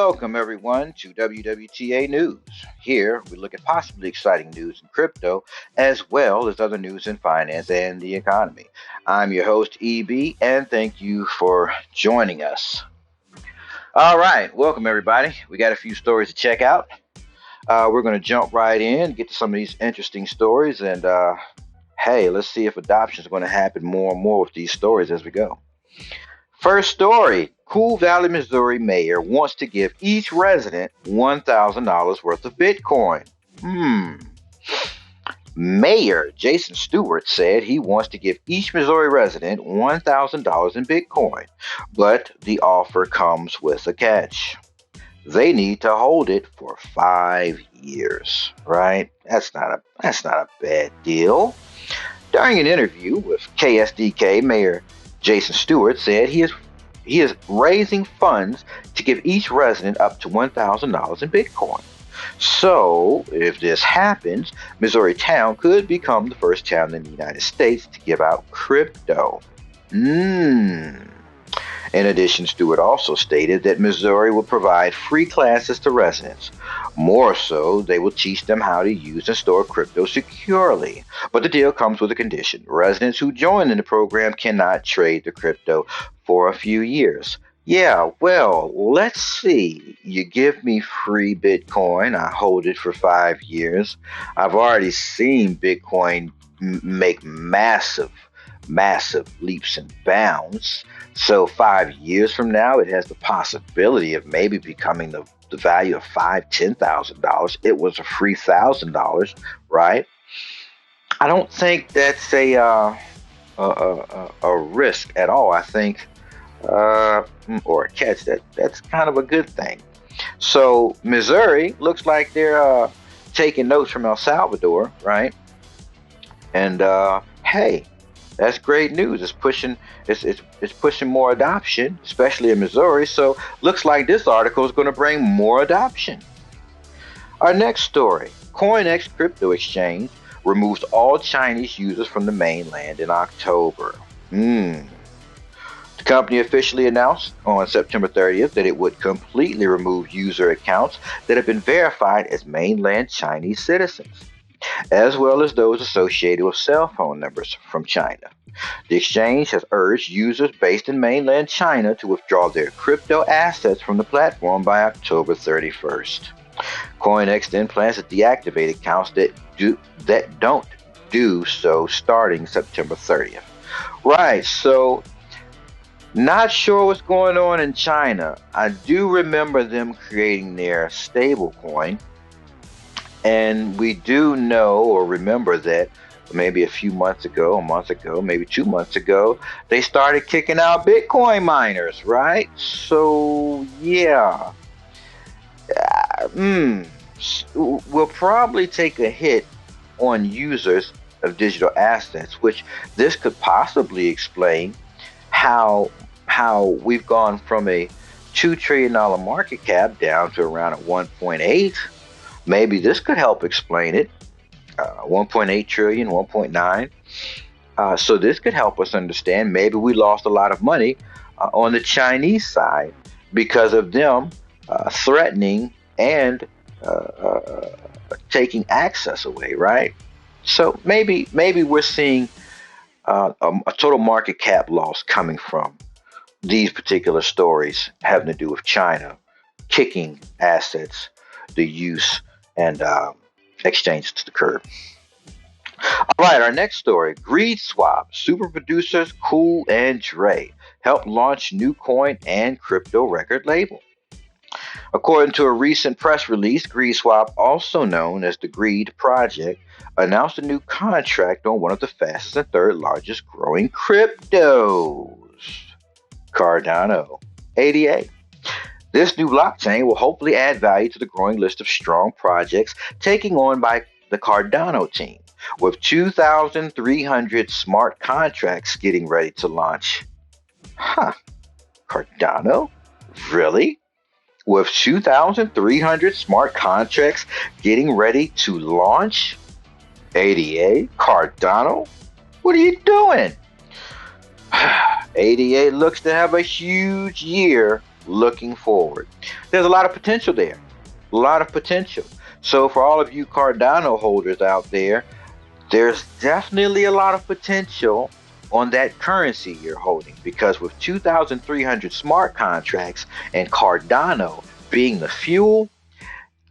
Welcome, everyone, to WWTA News. Here, we look at possibly exciting news in crypto, as well as other news in finance and the economy. I'm your host, EB, and thank you for joining us. All right, welcome, everybody. We got a few stories to check out. We're going to jump right in, get to some of these interesting stories, and hey, let's see if adoption is going to happen more and more with these stories as we go. First story, Cool Valley, Missouri mayor wants to give each resident $1,000 worth of Bitcoin. Mayor Jason Stewart said he wants to give each Missouri resident $1,000 in Bitcoin, but the offer comes with a catch. They need to hold it for 5 years, right? That's not a bad deal. During an interview with KSDK, Mayor Jason Stewart said he is raising funds to give each resident up to $1,000 in Bitcoin. So, if this happens, Missouri Town could become the first town in the United States to give out crypto. In addition, Stewart also stated that Missouri will provide free classes to residents. More so, they will teach them how to use and store crypto securely. But the deal comes with a condition. Residents who join in the program cannot trade the crypto for a few years. Yeah, well, let's see. You give me free Bitcoin, I hold it for 5 years. I've already seen Bitcoin make massive leaps and bounds. So 5 years from now, it has the possibility of maybe becoming the value of $5,000-$10,000. It was a free $1,000, right? I don't think that's a risk at all. I think or a catch that's kind of a good thing. So Missouri looks like they're taking notes from El Salvador, right? And hey, that's great news. It's pushing more adoption, especially in Missouri. So looks like this article is going to bring more adoption. Our next story: CoinX crypto exchange removes all Chinese users from the mainland in October. The company officially announced on September 30th that it would completely remove user accounts that have been verified as mainland Chinese citizens, as well as those associated with cell phone numbers from China. The exchange has urged users based in mainland China to withdraw their crypto assets from the platform by October 31st. CoinX then plans to deactivate accounts that don't do so starting September 30th. Right, so not sure what's going on in China. I do remember them creating their stablecoin. And we do know or remember that maybe a few months ago, a month ago, maybe 2 months ago, they started kicking out Bitcoin miners, right? So, yeah. We'll probably take a hit on users of digital assets, which this could possibly explain how we've gone from a $2 trillion market cap down to around a 1.8. Maybe this could help explain it. 1.8 trillion, 1.9. So this could help us understand. Maybe we lost a lot of money on the Chinese side because of them threatening and taking access away, right? So maybe we're seeing a total market cap loss coming from these particular stories having to do with China kicking assets, the use, and exchanges to the curb. All right, our next story: Greed Swap, super producers Cool and Dre help launch new coin and crypto record label. According to a recent press release, Greed Swap, also known as the Greed Project, announced a new contract on one of the fastest and third largest growing cryptos, Cardano, ADA. This new blockchain will hopefully add value to the growing list of strong projects taking on by the Cardano team, with 2,300 smart contracts getting ready to launch. Cardano? Really? With 2,300 smart contracts getting ready to launch? ADA? Cardano? What are you doing? ADA looks to have a huge year looking forward. There's a lot of potential there. A lot of potential. So for all of you Cardano holders out there, there's definitely a lot of potential on that currency you're holding, because with 2,300 smart contracts and Cardano being the fuel,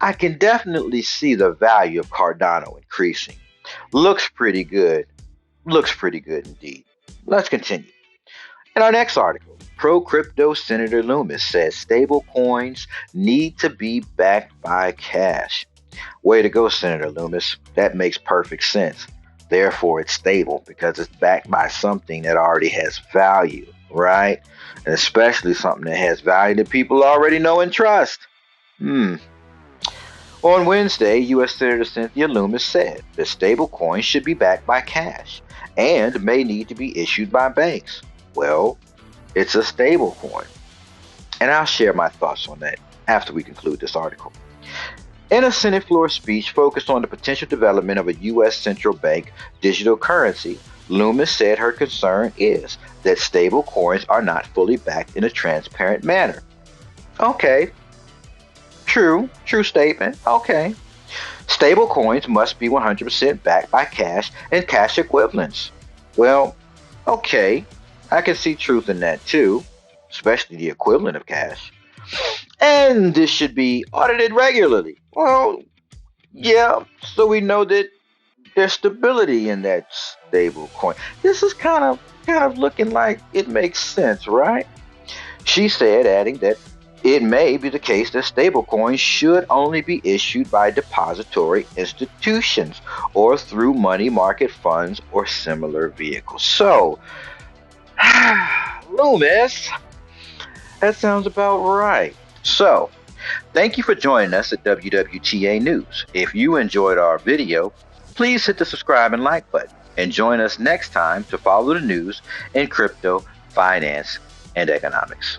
I can definitely see the value of Cardano increasing. Looks pretty good. Looks pretty good indeed. Let's continue. In our next article, pro crypto Senator Loomis says stable coins need to be backed by cash. Way to go, Senator Loomis. That makes perfect sense. Therefore, it's stable because it's backed by something that already has value, right? And especially something that has value that people already know and trust. Hmm. On Wednesday, U.S. Senator Cynthia Loomis said that stablecoins should be backed by cash and may need to be issued by banks. Well, it's a stablecoin. And I'll share my thoughts on that after we conclude this article. In a Senate floor speech focused on the potential development of a U.S. central bank digital currency, Loomis said her concern is that stable coins are not fully backed in a transparent manner. Okay, true statement. Okay. Stable coins must be 100% backed by cash and cash equivalents. Well, okay, I can see truth in that too, especially the equivalent of cash. And this should be audited regularly. Well, yeah, so we know that there's stability in that stable coin. This is kind of looking like it makes sense, right? She said, adding that it may be the case that stablecoins should only be issued by depository institutions or through money market funds or similar vehicles. So, Loomis, that sounds about right. So, thank you for joining us at WWTA News. If you enjoyed our video, please hit the subscribe and like button and join us next time to follow the news in crypto, finance, and economics.